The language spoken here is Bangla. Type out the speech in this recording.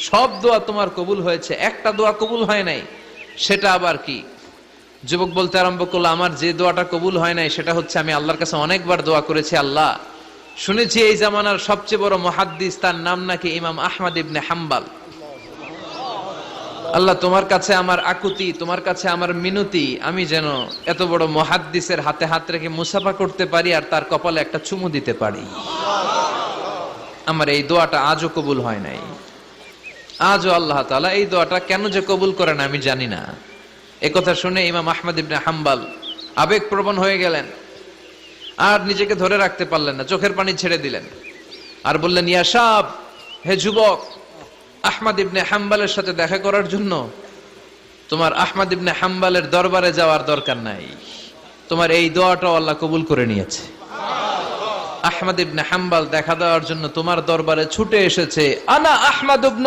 সব দোয়া তোমার কবুল হয়েছে, একটা দোয়া কবুল হয় নাই, সেটা আবার কি? যুবক বলতে আরম্ভ করলো, আমার যে দোয়াটা কবুল হয় নাই সেটা হচ্ছে আমি আল্লাহর কাছে অনেকবার দোয়া করেছি, আল্লাহ শুনেছি এই জামানার সবচেয়ে বড় মুহাদ্দিস, তার নাম নাকি ইমাম আহমদ ইবনে হাম্বাল। আল্লাহ তোমার কাছে আমার আকুতি, তোমার কাছে আমার মিনতি, আমি যেন এত বড় মুহাদ্দিসের হাতে হাত রেখে মুসাফা করতে পারি আর তার কপালে একটা চুমু দিতে পারি। আমার এই দোয়াটা আজও কবুল হয় নাই। আজও আল্লাহ তাআলা এই দোয়াটা কেন যে কবুল করেন আমি জানি না। একথা শুনে ইমাম আহমদ ইবনে হাম্বাল আবেগপ্রবণ হয়ে গেলেন, আর নিজেকে ধরে রাখতে পারলেন না, চোখের পানি ছেড়ে দিলেন আর বললেন, ইয়া শাব, হে যুবক, আহমদ ইবনে হাম্বালের সাথে দেখা করার জন্য তোমার আহমদ ইবনে হাম্বালের দরবারে যাওয়ার দরকার নাই, তোমার এই দোয়াটাও আল্লাহ কবুল করে নিয়েছে। আহমদ ইবনে হাম্বাল দেখা দেওয়ার জন্য তোমার দরবারে ছুটে এসেছে। আনা আহমদ ইবনে